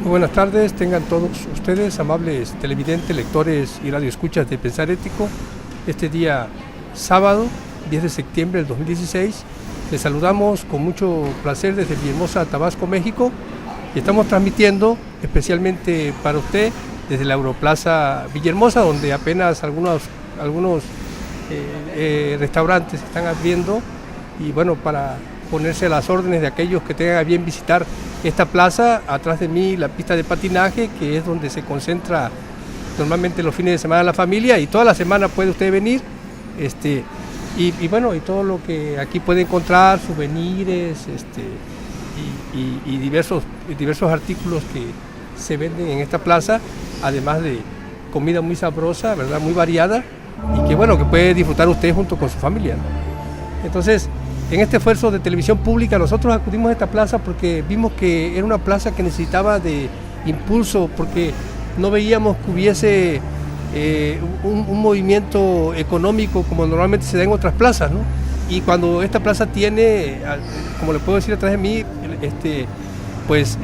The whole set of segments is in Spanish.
Muy buenas tardes, tengan todos ustedes, amables televidentes, lectores y radioescuchas de Pensar Ético. Este día sábado, 10 de septiembre del 2016, les saludamos con mucho placer desde Villahermosa, Tabasco, México, y estamos transmitiendo especialmente para usted desde la Europlaza Villahermosa, donde apenas algunos restaurantes están abriendo, y bueno, para ponerse a las órdenes de aquellos que tengan a bien visitar esta plaza. Atrás de mí la pista de patinaje, que es donde se concentra normalmente los fines de semana la familia, y toda la semana puede usted venir, y bueno, y todo lo que aquí puede encontrar, souvenirs, y diversos artículos que se venden en esta plaza, además de comida muy sabrosa, ¿verdad?, muy variada, y que bueno, que puede disfrutar usted junto con su familia, ¿no? Entonces, en este esfuerzo de televisión pública, nosotros acudimos a esta plaza porque vimos que era una plaza que necesitaba de impulso, porque no veíamos que hubiese un movimiento económico como normalmente se da en otras plazas, ¿no? Y cuando esta plaza tiene, como le puedo decir atrás de mí, pues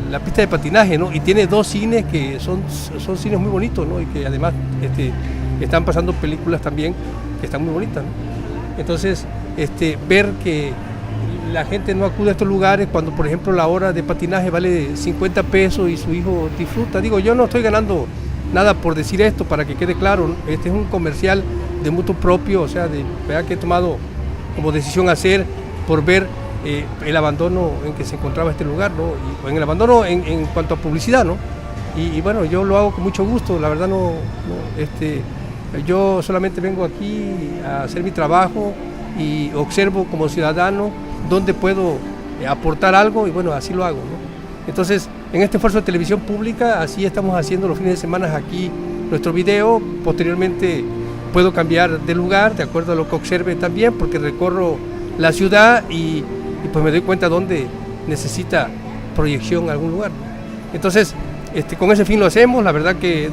la pista de patinaje, ¿no? Y tiene dos cines que son cines muy bonitos, ¿no? Y que además están pasando películas también que están muy bonitas, ¿no? Entonces, ver que la gente no acude a estos lugares cuando, por ejemplo, la hora de patinaje vale 50 pesos y su hijo disfruta. Digo, yo no estoy ganando nada por decir esto, para que quede claro, ¿no? Este es un comercial de mutuo propio, o sea, de verdad que he tomado como decisión hacer por ver el abandono en que se encontraba este lugar, ¿no? Y en el abandono en cuanto a publicidad, ¿no? Y bueno, yo lo hago con mucho gusto, la verdad yo solamente vengo aquí a hacer mi trabajo y observo como ciudadano dónde puedo aportar algo, y bueno, así lo hago, ¿no? Entonces, en este esfuerzo de televisión pública, así estamos haciendo los fines de semana aquí nuestro video. Posteriormente puedo cambiar de lugar de acuerdo a lo que observe también, porque recorro la ciudad y pues me doy cuenta dónde necesita proyección algún lugar. Entonces, con ese fin lo hacemos. La verdad que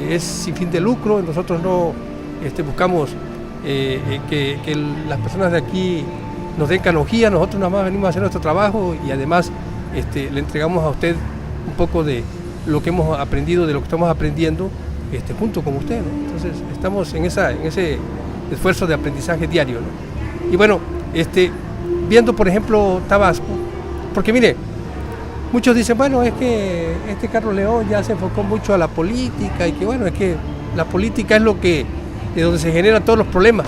es sin fin de lucro. Nosotros no buscamos que las personas de aquí nos den canonjía. Nosotros nada más venimos a hacer nuestro trabajo, y además le entregamos a usted un poco de lo que hemos aprendido, de lo que estamos aprendiendo junto con usted, ¿no? Entonces estamos en ese esfuerzo de aprendizaje diario, ¿no? Y bueno, viendo por ejemplo Tabasco, porque mire, muchos dicen, bueno, es que Carlos León ya se enfocó mucho a la política, y que bueno, es que la política es de donde se generan todos los problemas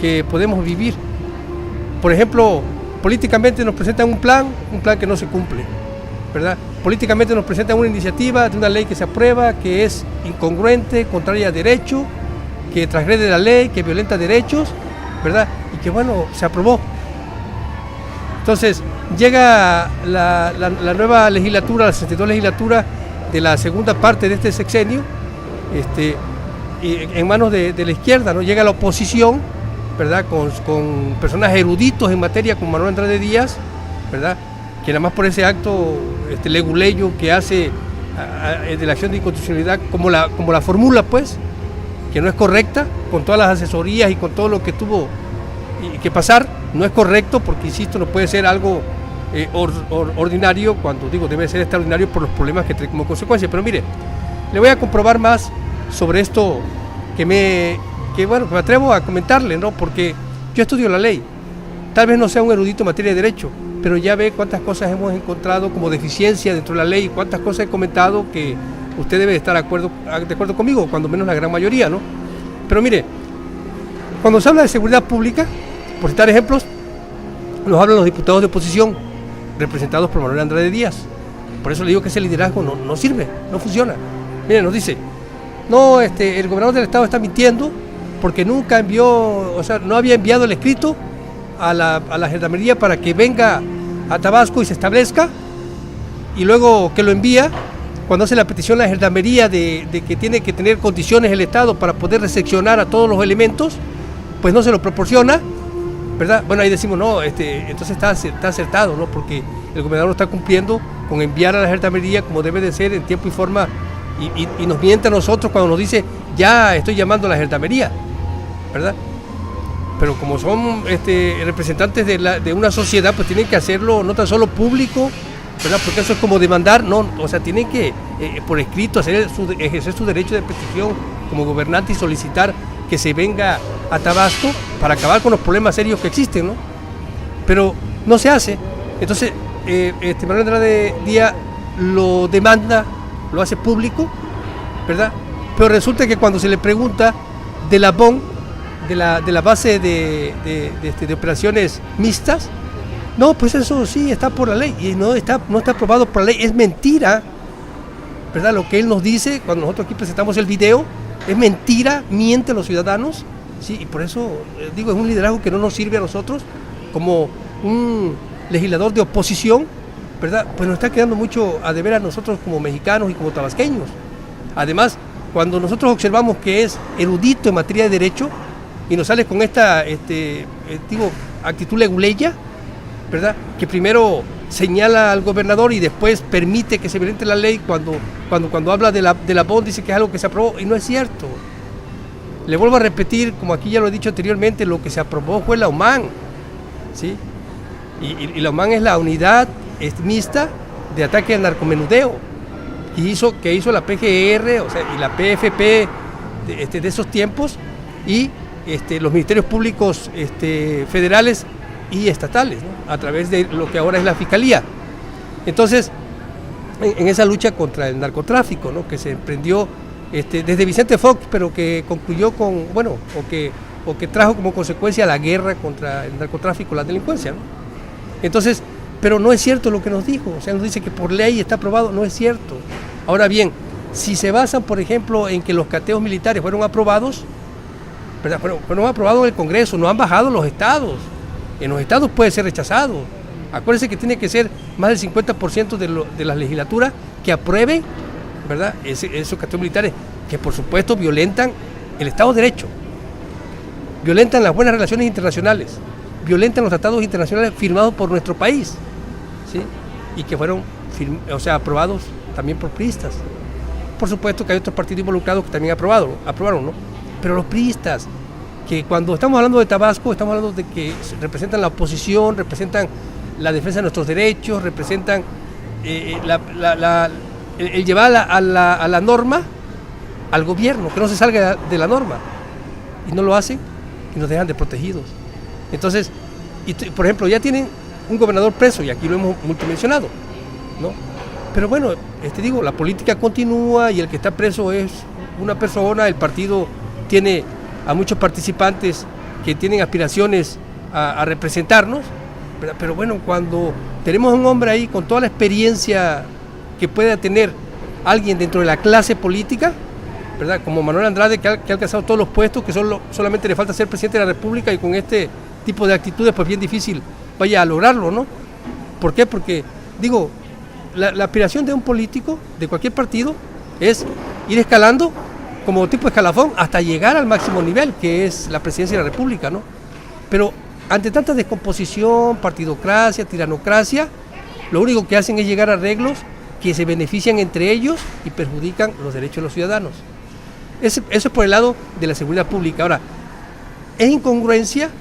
que podemos vivir. Por ejemplo, políticamente nos presentan un plan que no se cumple, ¿verdad? Políticamente nos presentan una iniciativa de una ley que se aprueba, que es incongruente, contraria a derecho, que transgrede la ley, que violenta derechos, ¿verdad? Y que bueno, se aprobó. Entonces, llega la nueva legislatura, la 62 legislatura de la segunda parte de este sexenio, y en manos de la izquierda, ¿no? Llega la oposición, ¿verdad?, con personajes eruditos en materia, como Manuel Andrade Díaz, ¿verdad?, que nada más por ese acto leguleyo que hace de la acción de inconstitucionalidad, como la formula, pues, que no es correcta, con todas las asesorías y con todo lo que tuvo que pasar, no es correcto, porque insisto, no puede ser algo ordinario, cuando digo debe ser extraordinario por los problemas que trae como consecuencia. Pero mire, le voy a comprobar más sobre esto que me atrevo a comentarle, ¿no? Porque yo estudio la ley, tal vez no sea un erudito en materia de derecho, pero ya ve cuántas cosas hemos encontrado como deficiencia dentro de la ley, cuántas cosas he comentado que usted debe estar de acuerdo conmigo, cuando menos la gran mayoría, ¿no? Pero mire, cuando se habla de seguridad pública, por citar ejemplos, nos hablan los diputados de oposición, representados por Manuel Andrade Díaz. Por eso le digo que ese liderazgo no sirve, no funciona. Mire, nos dice, no, el gobernador del estado está mintiendo porque nunca no había enviado el escrito a la gendarmería para que venga a Tabasco y se establezca, y luego que lo envía, cuando hace la petición a la gendarmería de que tiene que tener condiciones el estado para poder recepcionar a todos los elementos, pues no se lo proporciona, ¿verdad? Bueno, ahí decimos, no, entonces está acertado, ¿no? Porque el gobernador está cumpliendo con enviar a la gendarmería como debe de ser, en tiempo y forma, y nos miente a nosotros cuando nos dice, ya estoy llamando a la gendarmería, ¿verdad? Pero como son representantes de una sociedad, pues tienen que hacerlo no tan solo público, ¿verdad? Porque eso es como demandar, no, o sea, tienen que, por escrito, ejercer su derecho de petición como gobernante y solicitar que se venga a Tabasco para acabar con los problemas serios que existen, ¿no? Pero no se hace. Entonces, Manuel Andrade Díaz lo demanda, lo hace público, ¿verdad? Pero resulta que cuando se le pregunta de la BON, de la base de operaciones mixtas, no, pues eso sí está por la ley, y no está aprobado por la ley, es mentira, ¿verdad? Lo que él nos dice cuando nosotros aquí presentamos el video, es mentira, miente a los ciudadanos, ¿sí? Y por eso, digo, es un liderazgo que no nos sirve a nosotros como un legislador de oposición, ¿verdad? Pues nos está quedando mucho a deber a nosotros como mexicanos y como tabasqueños. Además, cuando nosotros observamos que es erudito en materia de derecho y nos sale con esta actitud leguleya, ¿verdad? Que primero señala al gobernador y después permite que se violente la ley cuando habla de la BON, dice que es algo que se aprobó, y no es cierto. Le vuelvo a repetir, como aquí ya lo he dicho anteriormente, lo que se aprobó fue la UMAN, ¿sí? Y la UMAN es la unidad mixta de ataque al narcomenudeo que hizo la PGR, o sea, y la PFP de esos tiempos, y los ministerios públicos federales y estatales, ¿no? A través de lo que ahora es la Fiscalía. Entonces, en esa lucha contra el narcotráfico, ¿no? Que se emprendió desde Vicente Fox, pero que concluyó con, bueno, o que trajo como consecuencia la guerra contra el narcotráfico, la delincuencia, ¿no? Entonces, pero no es cierto lo que nos dijo, o sea, nos dice que por ley está aprobado, no es cierto. Ahora bien, si se basan, por ejemplo, en que los cateos militares fueron aprobados, ¿verdad? Fueron aprobados en el Congreso, no han bajado los estados. En los estados puede ser rechazado. Acuérdense que tiene que ser más del 50% de las legislaturas que aprueben, ¿verdad? Esos cateos militares que por supuesto violentan el Estado de Derecho, violentan las buenas relaciones internacionales, violentan los tratados internacionales firmados por nuestro país, ¿sí? Y que fueron aprobados también por priistas. Por supuesto que hay otros partidos involucrados que también aprobaron, ¿no? Pero los priistas, que cuando estamos hablando de Tabasco, estamos hablando de que representan la oposición, representan la defensa de nuestros derechos, representan el llevar a la norma al gobierno, que no se salga de la norma, y no lo hacen y nos dejan desprotegidos. Entonces, por ejemplo, ya tienen un gobernador preso, y aquí lo hemos multimensionado, ¿no? Pero bueno, la política continúa y el que está preso es una persona, el partido tiene a muchos participantes que tienen aspiraciones a representarnos, ¿verdad? Pero bueno, cuando tenemos a un hombre ahí con toda la experiencia que pueda tener alguien dentro de la clase política, ¿verdad? Como Manuel Andrade, que ha alcanzado todos los puestos, que solamente le falta ser presidente de la República, y con este tipo de actitudes pues bien difícil vaya a lograrlo, ¿no? ¿Por qué? Porque, la aspiración de un político, de cualquier partido, es ir escalando como tipo escalafón hasta llegar al máximo nivel, que es la presidencia de la República, ¿no? Pero ante tanta descomposición, partidocracia, tiranocracia, lo único que hacen es llegar a arreglos que se benefician entre ellos y perjudican los derechos de los ciudadanos. Eso es por el lado de la seguridad pública. Ahora, es incongruencia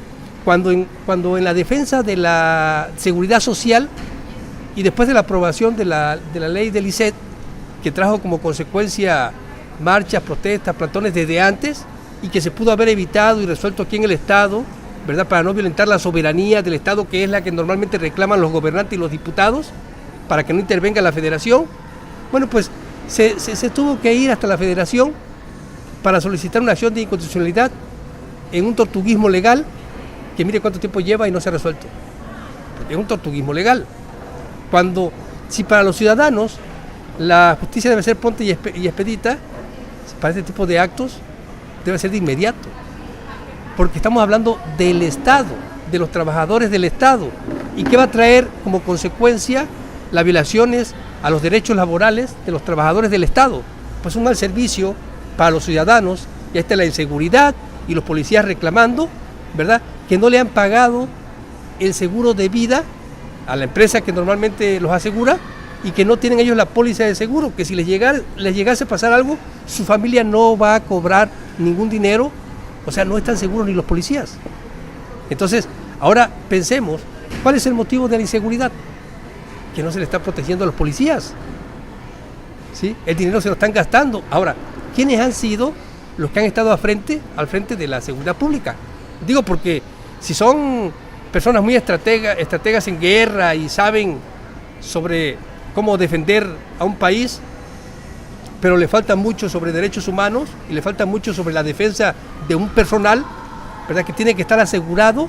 cuando en la defensa de la seguridad social y después de la aprobación de la ley del ICET, que trajo como consecuencia marchas, protestas, plantones desde antes, y que se pudo haber evitado y resuelto aquí en el Estado, ¿verdad? Para no violentar la soberanía del Estado, que es la que normalmente reclaman los gobernantes y los diputados, para que no intervenga la Federación. Bueno, pues se tuvo que ir hasta la Federación para solicitar una acción de inconstitucionalidad en un tortuguismo legal que mire cuánto tiempo lleva y no se ha resuelto. Porque es un tortuguismo legal. Si para los ciudadanos la justicia debe ser pronta y expedita, para este tipo de actos debe ser de inmediato. Porque estamos hablando del Estado, de los trabajadores del Estado, y que va a traer como consecuencia las violaciones a los derechos laborales de los trabajadores del Estado. Pues un mal servicio para los ciudadanos, y ahí está la inseguridad y los policías reclamando, ¿verdad?, que no le han pagado el seguro de vida a la empresa que normalmente los asegura, y que no tienen ellos la póliza de seguro, que si les llegase a pasar algo, su familia no va a cobrar ningún dinero, o sea, no están seguros ni los policías. Entonces, ahora pensemos, ¿cuál es el motivo de la inseguridad? que no se le está protegiendo a los policías. ¿Sí? El dinero se lo están gastando. Ahora, ¿quiénes han sido los que han estado al frente de la seguridad pública? Digo porque si son personas muy estrategas en guerra y saben sobre cómo defender a un país, pero le falta mucho sobre derechos humanos y le falta mucho sobre la defensa de un personal, ¿verdad?, que tiene que estar asegurado,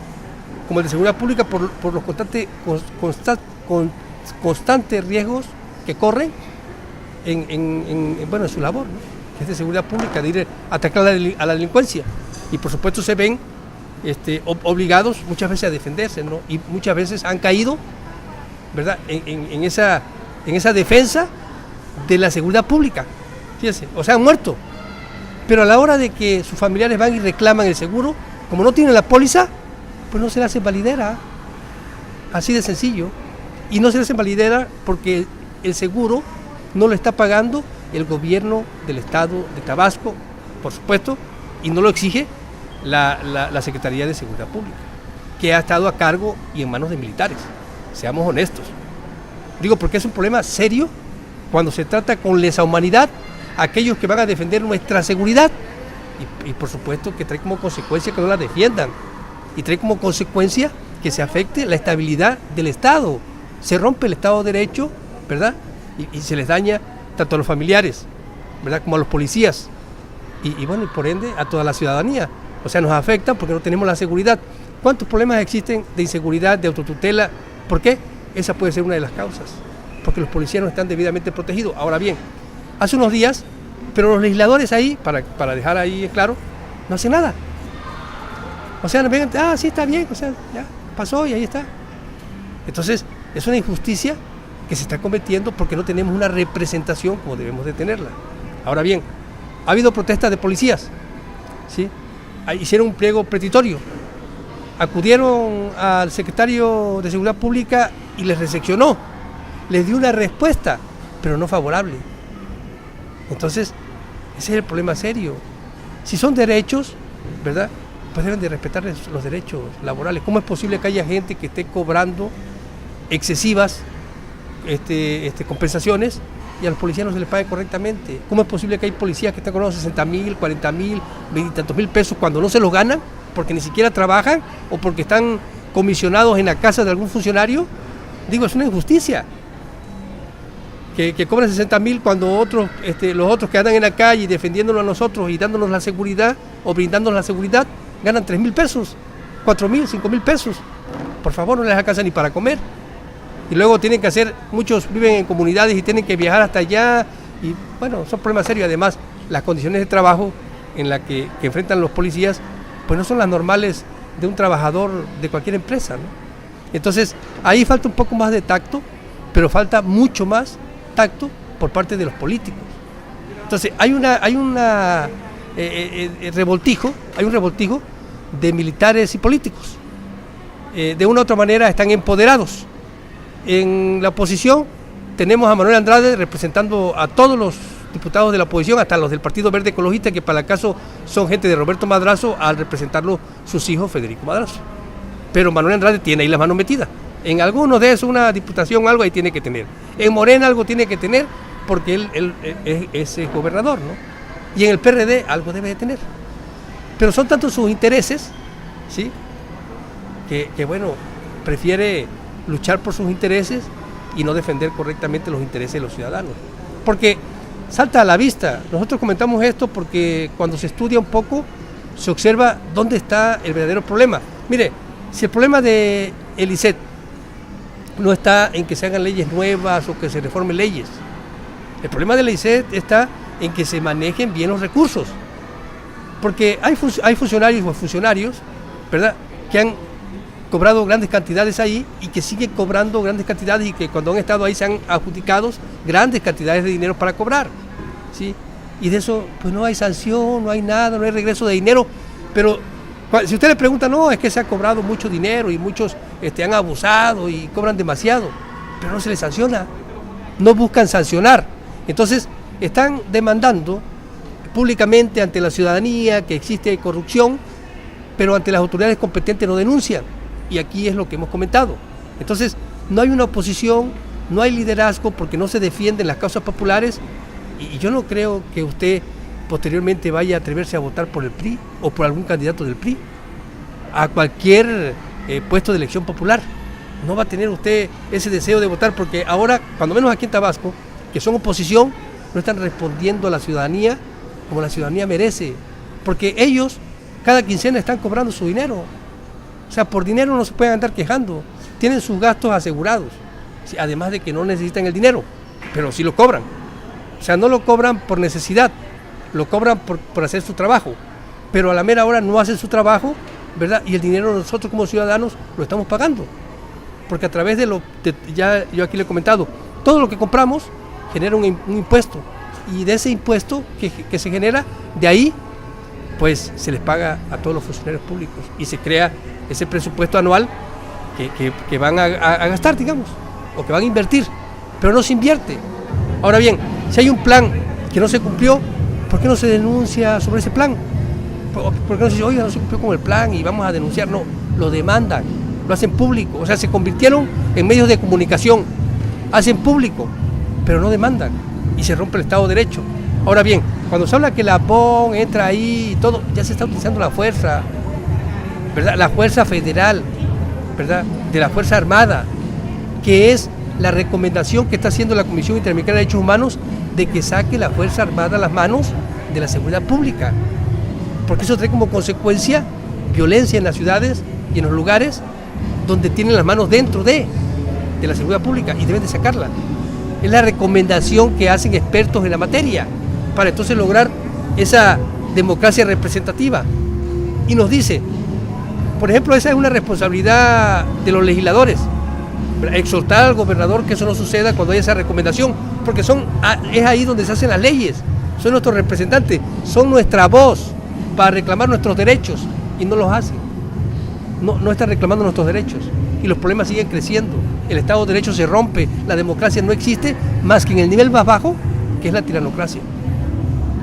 como el de seguridad pública, por los constantes riesgos que corren en su labor, ¿no?, que es de seguridad pública, de ir a atacar a la delincuencia. Y por supuesto se ven obligados muchas veces a defenderse, ¿no? Y muchas veces han caído, ¿verdad?, en esa defensa de la seguridad pública. Fíjense, o sea, han muerto. Pero a la hora de que sus familiares van y reclaman el seguro, como no tienen la póliza, pues no se le hace validera. Así de sencillo. Y no se le hace validera porque el seguro no lo está pagando el gobierno del estado de Tabasco, por supuesto, y no lo exige la Secretaría de Seguridad Pública, que ha estado a cargo y en manos de militares. Seamos honestos. Digo, porque es un problema serio cuando se trata con lesa humanidad a aquellos que van a defender nuestra seguridad. Y por supuesto que trae como consecuencia que no la defiendan. Y trae como consecuencia que se afecte la estabilidad del Estado. Se rompe el Estado de Derecho, ¿verdad? Y se les daña tanto a los familiares, ¿verdad?, como a los policías. Y bueno, y por ende a toda la ciudadanía. O sea, nos afecta porque no tenemos la seguridad. ¿Cuántos problemas existen de inseguridad, de autotutela? ¿Por qué? Esa puede ser una de las causas. Porque los policías no están debidamente protegidos. Ahora bien, hace unos días, pero los legisladores ahí, para dejar ahí claro, no hacen nada. O sea, nos ven, sí, está bien, o sea, ya pasó y ahí está. Entonces, es una injusticia que se está cometiendo porque no tenemos una representación como debemos de tenerla. Ahora bien, ha habido protestas de policías, ¿sí? Hicieron un pliego petitorio, acudieron al secretario de Seguridad Pública y les recepcionó, les dio una respuesta, pero no favorable. Entonces, ese es el problema serio. Si son derechos, ¿verdad?, pues deben de respetar los derechos laborales. ¿Cómo es posible que haya gente que esté cobrando excesivas compensaciones y a los policías no se les pague correctamente? ¿Cómo es posible que hay policías que están cobrando 60,000, 40,000, 20 y tantos mil pesos cuando no se los ganan porque ni siquiera trabajan o porque están comisionados en la casa de algún funcionario? Digo, es una injusticia que cobran 60,000 cuando los otros que andan en la calle defendiéndonos a nosotros y dándonos la seguridad o brindándonos la seguridad ganan 3,000 pesos, 4,000, 5,000 pesos. Por favor, no les alcanza ni para comer. Y luego tienen que muchos viven en comunidades y tienen que viajar hasta allá. Y bueno, son problemas serios. Además, las condiciones de trabajo en las que enfrentan los policías, pues no son las normales de un trabajador de cualquier empresa, ¿no? Entonces, ahí falta un poco más de tacto, pero falta mucho más tacto por parte de los políticos. Entonces, hay un revoltijo de militares y políticos. De una u otra manera están empoderados. En la oposición tenemos a Manuel Andrade representando a todos los diputados de la oposición, hasta los del Partido Verde Ecologista, que para el caso son gente de Roberto Madrazo, al representarlo sus hijos Federico Madrazo. Pero Manuel Andrade tiene ahí las manos metidas. En algunos de esos, una diputación, algo ahí tiene que tener. En Morena algo tiene que tener, porque él es gobernador, ¿no? Y en el PRD algo debe de tener. Pero son tantos sus intereses, ¿sí?, que bueno, prefiere luchar por sus intereses y no defender correctamente los intereses de los ciudadanos. Porque salta a la vista. Nosotros comentamos esto porque cuando se estudia un poco, se observa dónde está el verdadero problema. Mire, si el problema de el ICET no está en que se hagan leyes nuevas o que se reformen leyes, el problema de la ICET está en que se manejen bien los recursos. Porque hay funcionarios, ¿verdad?, que han cobrado grandes cantidades ahí y que siguen cobrando grandes cantidades y que cuando han estado ahí se han adjudicado grandes cantidades de dinero para cobrar, ¿sí? Y de eso pues no hay sanción, no hay nada, no hay regreso de dinero. Pero si usted le pregunta, no, es que se ha cobrado mucho dinero y muchos han abusado y cobran demasiado, pero no se les sanciona, no buscan sancionar. Entonces están demandando públicamente ante la ciudadanía que existe corrupción, pero ante las autoridades competentes no denuncian. Y aquí es lo que hemos comentado. Entonces, no hay una oposición no hay liderazgo porque no se defienden las causas populares, y yo no creo que usted posteriormente vaya a atreverse a votar por el PRI o por algún candidato del PRI a cualquier puesto de elección popular. No va a tener usted ese deseo de votar, porque ahora, cuando menos aquí en Tabasco, que son oposición, no están respondiendo a la ciudadanía como la ciudadanía merece, porque ellos cada quincena están cobrando su dinero. O sea, por dinero no se pueden andar quejando, tienen sus gastos asegurados, además de que no necesitan el dinero, pero sí lo cobran. O sea, no lo cobran por necesidad, lo cobran por hacer su trabajo, pero a la mera hora no hacen su trabajo, ¿verdad? Y el dinero nosotros como ciudadanos lo estamos pagando, porque a través ya yo aquí le he comentado, todo lo que compramos genera un impuesto, y de ese impuesto que se genera, de ahí pues se les paga a todos los funcionarios públicos y se crea ese presupuesto anual que van a gastar, digamos, o que van a invertir, pero no se invierte. Ahora bien, si hay un plan que no se cumplió, ¿por qué no se denuncia sobre ese plan? ¿Por qué no se dice, oiga, no se cumplió con el plan y vamos a denunciar? No, lo demandan, lo hacen público, o sea, se convirtieron en medios de comunicación, hacen público, pero no demandan, y se rompe el Estado de Derecho. Ahora bien, cuando se habla que la PON entra ahí y todo, ya se está utilizando la fuerza, ¿verdad? La fuerza federal, ¿verdad? De la Fuerza Armada, que es la recomendación que está haciendo la Comisión Interamericana de Derechos Humanos de que saque la Fuerza Armada a las manos de la seguridad pública, porque eso trae como consecuencia violencia en las ciudades y en los lugares donde tienen las manos dentro de la seguridad pública, y deben de sacarla. Es la recomendación que hacen expertos en la materia para entonces lograr esa democracia representativa. Y nos dice, por ejemplo, esa es una responsabilidad de los legisladores, exhortar al gobernador que eso no suceda cuando hay esa recomendación, porque es ahí donde se hacen las leyes, son nuestros representantes, son nuestra voz para reclamar nuestros derechos, y no los hacen, no están reclamando nuestros derechos, y los problemas siguen creciendo, el Estado de Derecho se rompe, la democracia no existe más que en el nivel más bajo, que es la tiranocracia.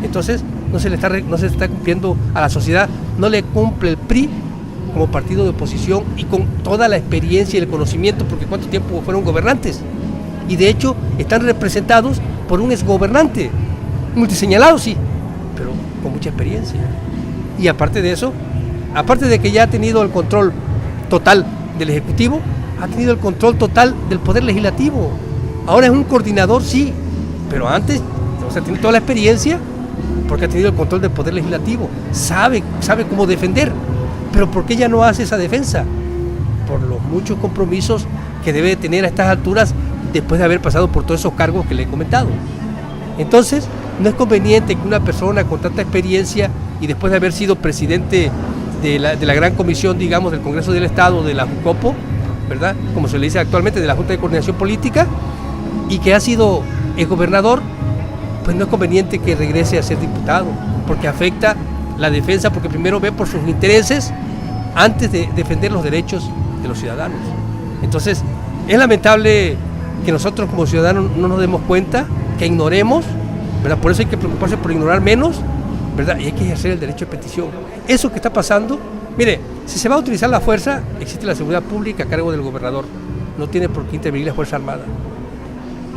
Entonces no se le está cumpliendo a la sociedad, no le cumple el PRI como partido de oposición y con toda la experiencia y el conocimiento, porque cuánto tiempo fueron gobernantes, y de hecho están representados por un exgobernante, multiseñalado sí, pero con mucha experiencia. Y aparte de eso, aparte de que ya ha tenido el control total del Ejecutivo, ha tenido el control total del Poder Legislativo. Ahora es un coordinador, sí, pero antes, o sea, tiene toda la experiencia porque ha tenido el control del Poder Legislativo, sabe cómo defender. Pero ¿por qué ya no hace esa defensa? Por los muchos compromisos que debe tener a estas alturas después de haber pasado por todos esos cargos que le he comentado. Entonces, no es conveniente que una persona con tanta experiencia y después de haber sido presidente de la gran comisión, digamos, del Congreso del Estado, de la JUCOPO, ¿verdad? Como se le dice actualmente, de la Junta de Coordinación Política, y que ha sido gobernador, pues no es conveniente que regrese a ser diputado, porque afecta la defensa, porque primero ve por sus intereses antes de defender los derechos de los ciudadanos. Entonces, es lamentable que nosotros como ciudadanos no nos demos cuenta, que ignoremos, ¿verdad? Por eso hay que preocuparse por ignorar menos, ¿verdad? Y hay que ejercer el derecho de petición. Eso que está pasando, mire, si se va a utilizar la fuerza, existe la seguridad pública a cargo del gobernador, no tiene por qué intervenir la Fuerza Armada.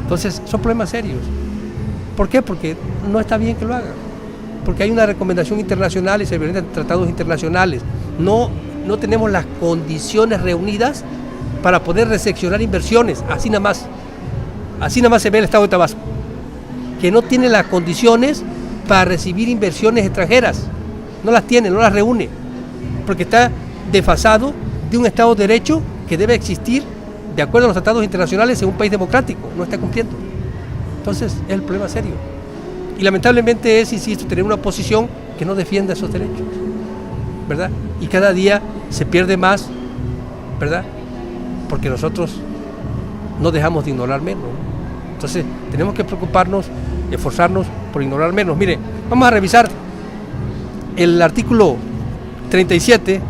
Entonces, son problemas serios. ¿Por qué? Porque no está bien que lo hagan, porque hay una recomendación internacional y se violentan tratados internacionales. No tenemos las condiciones reunidas para poder recepcionar inversiones, así nada más se ve el Estado de Tabasco, que no tiene las condiciones para recibir inversiones extranjeras, no las tiene, no las reúne, porque está desfasado de un Estado de Derecho que debe existir de acuerdo a los tratados internacionales en un país democrático, no está cumpliendo. Entonces es el problema serio. Y lamentablemente insisto, tener una oposición que no defienda esos derechos, ¿verdad? Y cada día se pierde más, ¿verdad? Porque nosotros no dejamos de ignorar menos, ¿no? Entonces tenemos que preocuparnos, esforzarnos por ignorar menos. Mire, vamos a revisar el artículo 37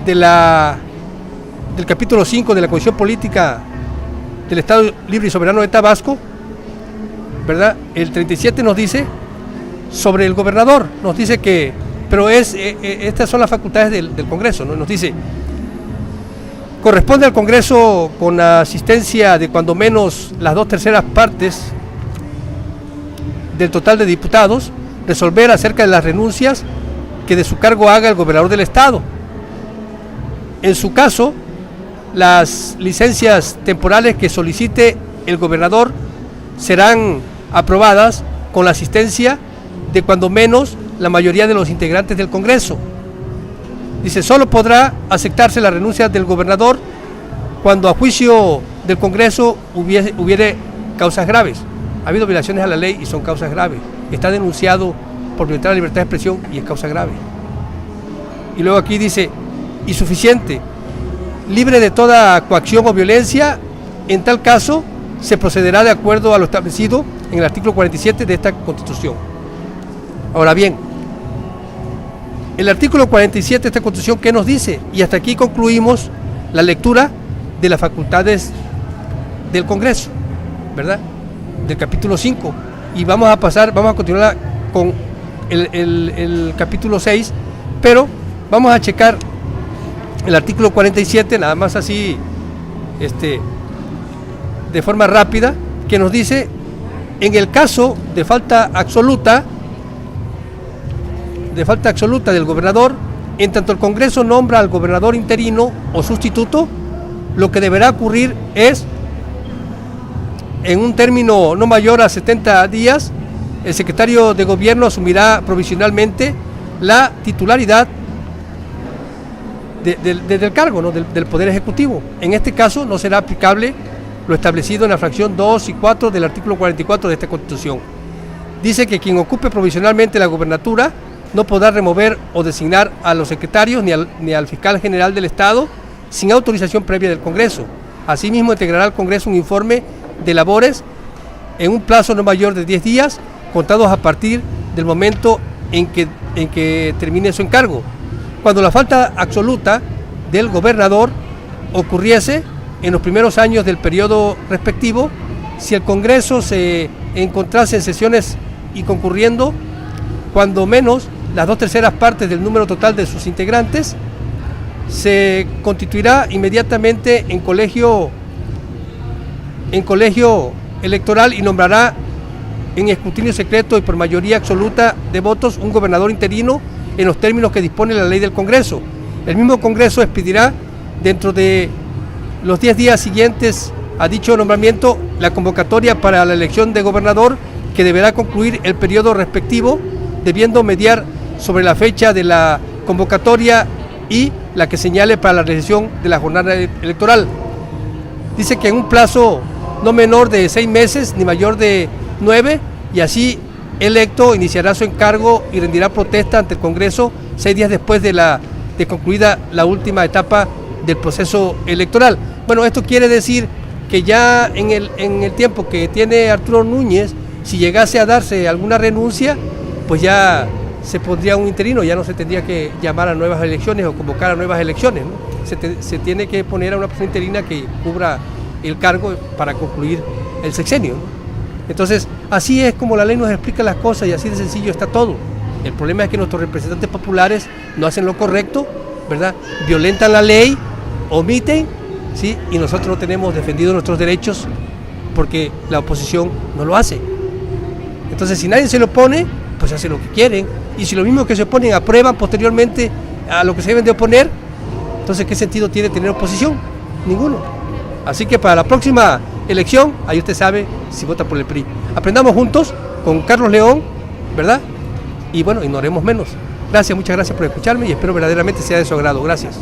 del capítulo 5 de la Constitución Política del Estado Libre y Soberano de Tabasco, ¿verdad? El 37 nos dice sobre el gobernador, nos dice que, pero estas son las facultades del Congreso, ¿no? Nos dice, Corresponde al Congreso, con la asistencia de cuando menos las 2/3 partes del total de diputados, resolver acerca de las renuncias que de su cargo haga el gobernador del estado. En su caso, las licencias temporales que solicite el gobernador serán aprobadas con la asistencia de cuando menos la mayoría de los integrantes del Congreso. Dice, solo podrá aceptarse la renuncia del gobernador cuando a juicio del Congreso hubiere causas graves. Ha habido violaciones a la ley y son causas graves. Está denunciado por violentar la libertad de expresión y es causa grave. Y luego aquí dice, insuficiente, libre de toda coacción o violencia, en tal caso se procederá de acuerdo a lo establecido en el artículo 47 de esta Constitución. Ahora bien, el artículo 47 de esta Constitución, ¿qué nos dice? Y hasta aquí concluimos la lectura de las facultades del Congreso, ¿verdad? Del capítulo 5. Y vamos a continuar con el capítulo 6, pero vamos a checar el artículo 47, nada más así, de forma rápida, que nos dice, en el caso de falta absoluta del gobernador, en tanto el Congreso nombra al gobernador interino o sustituto, lo que deberá ocurrir es, en un término no mayor a 70 días, el secretario de Gobierno asumirá provisionalmente la titularidad del cargo, ¿no? del Poder Ejecutivo. En este caso no será aplicable lo establecido en la fracción 2 y 4 del artículo 44 de esta Constitución. Dice que quien ocupe provisionalmente la gobernatura no podrá remover o designar a los secretarios ni al fiscal general del Estado sin autorización previa del Congreso. Asimismo, integrará al Congreso un informe de labores en un plazo no mayor de 10 días, contados a partir del momento en que termine su encargo. Cuando la falta absoluta del gobernador ocurriese en los primeros años del periodo respectivo, si el Congreso se encontrase en sesiones y concurriendo cuando menos las 2/3 partes del número total de sus integrantes, se constituirá inmediatamente en colegio electoral y nombrará en escrutinio secreto y por mayoría absoluta de votos un gobernador interino en los términos que dispone la ley del Congreso. El mismo Congreso expedirá dentro de los 10 días siguientes a dicho nombramiento la convocatoria para la elección de gobernador, que deberá concluir el periodo respectivo, debiendo mediar sobre la fecha de la convocatoria y la que señale para la realización de la jornada electoral. Dice que en un plazo no menor de 6 meses ni mayor de 9, y así electo iniciará su encargo y rendirá protesta ante el Congreso 6 días después de concluida la última etapa del proceso electoral. Bueno, esto quiere decir que ya en el tiempo que tiene Arturo Núñez, si llegase a darse alguna renuncia, pues ya se pondría un interino, ya no se tendría que llamar a nuevas elecciones o convocar a nuevas elecciones, ¿no? Se tiene que poner a una persona interina que cubra el cargo para concluir el sexenio, ¿no? Entonces, así es como la ley nos explica las cosas y así de sencillo está todo. El problema es que nuestros representantes populares no hacen lo correcto, ¿verdad? Violentan la ley, omiten, ¿sí? Y nosotros no tenemos defendido nuestros derechos porque la oposición no lo hace. Entonces, si nadie se lo opone, pues hacen lo que quieren. Y si los mismos que se oponen aprueban posteriormente a lo que se deben de oponer, entonces ¿qué sentido tiene tener oposición? Ninguno. Así que para la próxima elección, ahí usted sabe si vota por el PRI. Aprendamos juntos con Carlos León, ¿verdad? Y bueno, ignoremos menos. Gracias, muchas gracias por escucharme y espero verdaderamente sea de su agrado. Gracias.